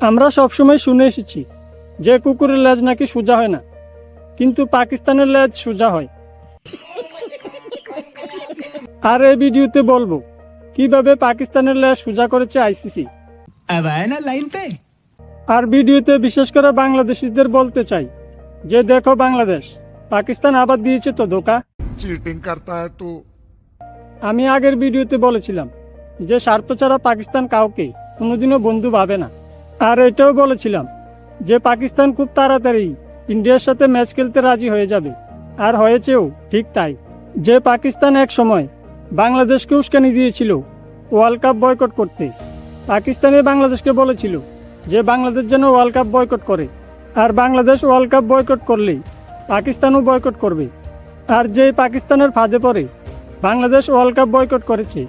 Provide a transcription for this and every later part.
আমরা সবসময় শুনে এসেছি যে কুকুরের লেজ নাকি সোজা হয় না, কিন্তু পাকিস্তানের লেজ সোজা হয়। আর এই ভিডিওতে বলবো কিভাবে পাকিস্তানের লেজ সোজা করেছে আইসিসি। अब आया ना लाइन पे। আর ভিডিওতে বিশেষ করে বাংলাদেশিদের বলতে চাই যে দেখো বাংলাদেশ, পাকিস্তান আবার দিয়েছে তো ধোকা। चीटिंग करता है तू। আমি আগের ভিডিওতে বলেছিলাম যে স্বার্থ ছাড়া পাকিস্তান কাউকে কোনোদিনও বন্ধু ভাবে না। আর এটাও বলেছিলাম যে পাকিস্তান খুব তাড়াতাড়ি ইন্ডিয়ার সাথে ম্যাচ খেলতে রাজি হয়ে যাবে, আর হয়েছেও ঠিক তাই। যে পাকিস্তান এক সময় বাংলাদেশকে উস্কানি দিয়েছিল ওয়ার্ল্ড কাপ বয়কট করতে, পাকিস্তানে বাংলাদেশকে বলেছিল যে বাংলাদেশ যেন ওয়ার্ল্ড কাপ বয়কট করে, আর বাংলাদেশ ওয়ার্ল্ড কাপ বয়কট করলেই পাকিস্তানও বয়কট করবে। আর যে পাকিস্তানের ফাঁদে পড়ে বাংলাদেশ ওয়ার্ল্ড কাপ বয়কট করেছে,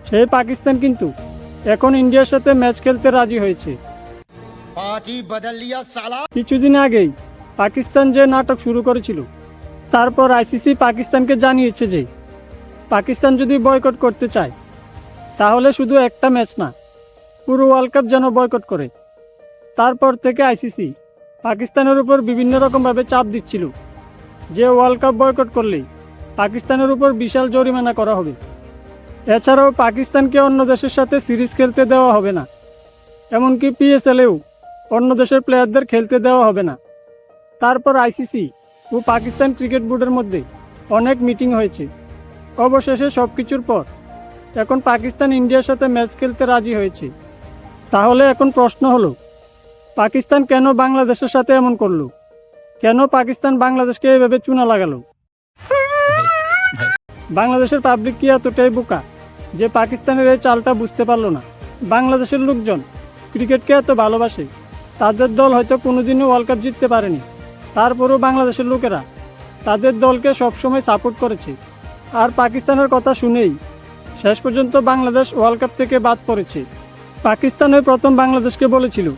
সেই পাকিস্তান কিন্তু এখন ইন্ডিয়ার সাথে ম্যাচ খেলতে রাজি হয়েছে। কিছুদিন আগেই পাকিস্তান যে নাটক শুরু করেছিল, তারপর আইসিসি পাকিস্তানকে জানিয়েছে যে পাকিস্তান যদি বয়কট করতে চায় তাহলে শুধু একটা ম্যাচ না, পুরো ওয়ার্ল্ড কাপ যেন বয়কট করে। তারপর থেকে আইসিসি পাকিস্তানের উপর বিভিন্ন রকমভাবে চাপ দিচ্ছিল যে ওয়ার্ল্ড কাপ বয়কট করলেই পাকিস্তানের উপর বিশাল জরিমানা করা হবে। এছাড়াও পাকিস্তানকে অন্য দেশের সাথে সিরিজ খেলতে দেওয়া হবে না, এমনকি পিএসএলেও অন্য দেশের প্লেয়ারদের খেলতে দেওয়া হবে না। তারপর আইসিসি ও পাকিস্তান ক্রিকেট বোর্ডের মধ্যে অনেক মিটিং হয়েছে। অবশেষে সব কিছুর পর এখন পাকিস্তান ইন্ডিয়ার সাথে ম্যাচ খেলতে রাজি হয়েছে। তাহলে এখন প্রশ্ন হলো, পাকিস্তান কেন বাংলাদেশের সাথে এমন করলো? কেন পাকিস্তান বাংলাদেশকে এভাবে চুনা লাগালো? বাংলাদেশের পাবলিক কি এতটাই বোকা যে পাকিস্তানের এই চালটা বুঝতে পারলো না? বাংলাদেশের লোকজন ক্রিকেটকে এত ভালোবাসে, তাদের দল হয়তো কোনোদিনও ওয়ার্ল্ড কাপ জিততে পারেনি, তারপরও বাংলাদেশের লোকেরা তাদের দলকে সবসময় সাপোর্ট করেছে। আর পাকিস্তানের কথা শুনেই শেষ পর্যন্ত বাংলাদেশ ওয়ার্ল্ড কাপ থেকে বাদ পড়েছে। পাকিস্তানের প্রথম বাংলাদেশকে বলেছিল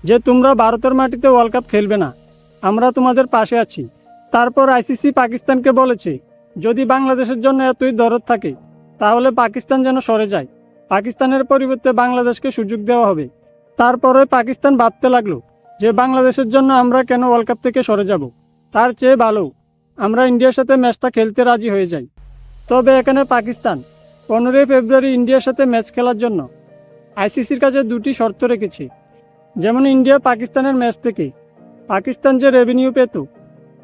যে তোমরা ভারতের মাটিতে ওয়ার্ল্ড কাপ খেলবে না, আমরা তোমাদের পাশে আছি। তারপর আইসিসি পাকিস্তানকে বলেছে যদি বাংলাদেশের জন্য এতই দরদ থাকে তাহলে পাকিস্তান যেন সরে যায়, পাকিস্তানের পরিবর্তে বাংলাদেশকে সুযোগ দেওয়া হবে। তারপরে পাকিস্তান ভাবতে লাগলো যে বাংলাদেশের জন্য আমরা কেন ওয়ার্ল্ড কাপ থেকে সরে যাব, তার চেয়ে ভালো আমরা ইন্ডিয়ার সাথে ম্যাচটা খেলতে রাজি হয়ে যাই। তবে এখানে পাকিস্তান 15 ফেব্রুয়ারি ইন্ডিয়ার সাথে ম্যাচ খেলার জন্য আইসিসির কাছে দুটি শর্ত রেখেছে। যেমন ইন্ডিয়া পাকিস্তানের ম্যাচ থেকে পাকিস্তান যে রেভিনিউ পেত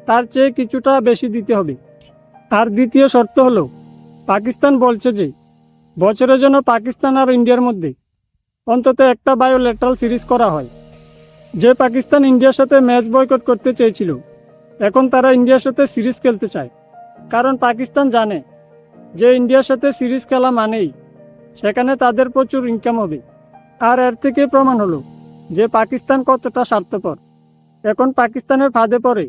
তার চেয়ে কিছুটা বেশি দিতে হবে। আর দ্বিতীয় শর্ত হলো, পাকিস্তান বলছে যে বছরের জন্য পাকিস্তান আর ইন্ডিয়ার মধ্যে অন্তত একটা বায়োলেটারাল সিরিজ করা হয়। যে পাকিস্তান ইন্ডিয়ার সাথে ম্যাচ বয়কট করতে চেয়েছিল, এখন তারা ইন্ডিয়ার সাথে সিরিজ খেলতে চায়, কারণ পাকিস্তান জানে যে ইন্ডিয়ার সাথে সিরিজ খেলা মানেই সেখানে তাদের প্রচুর ইনকাম হবে। আর এর থেকে প্রমাণ হলো যে পাকিস্তান কতটা স্বার্থপর। এখন পাকিস্তানের ফাঁদে পড়ে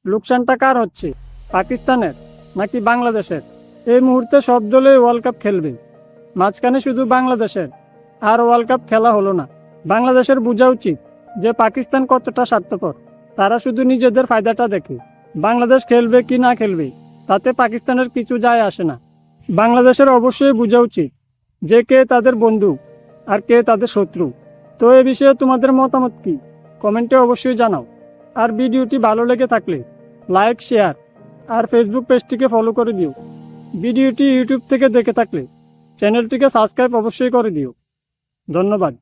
লোকসানটা কার হচ্ছে, পাকিস্তানের নাকি বাংলাদেশের? এই মুহূর্তে সব দলে ওয়ার্ল্ড কাপ খেলবে, মাঝখানে শুধু বাংলাদেশের আর ওয়ার্ল্ড কাপ খেলা হলো না। বাংলাদেশের বোঝা উচিত যে পাকিস্তান কতটা স্বার্থপর, তারা শুধু নিজেদের ফায়দাটা দেখে। বাংলাদেশ খেলবে কি না খেলবে তাতে পাকিস্তানের কিছু যায় আসে না। বাংলাদেশের অবশ্যই বোঝা উচিত যে কে তাদের বন্ধু আর কে তাদের শত্রু। তো এ বিষয়ে তোমাদের মতামত কি, কমেন্টে অবশ্যই জানাও। আর ভিডিওটি ভালো লেগে থাকলে লাইক, শেয়ার আর ফেসবুক পেজটিকে ফলো করে দিও। ভিডিওটি ইউটিউব থেকে দেখে থাকলে চ্যানেলটিকে সাবস্ক্রাইব অবশ্যই করে দিও। ধন্যবাদ।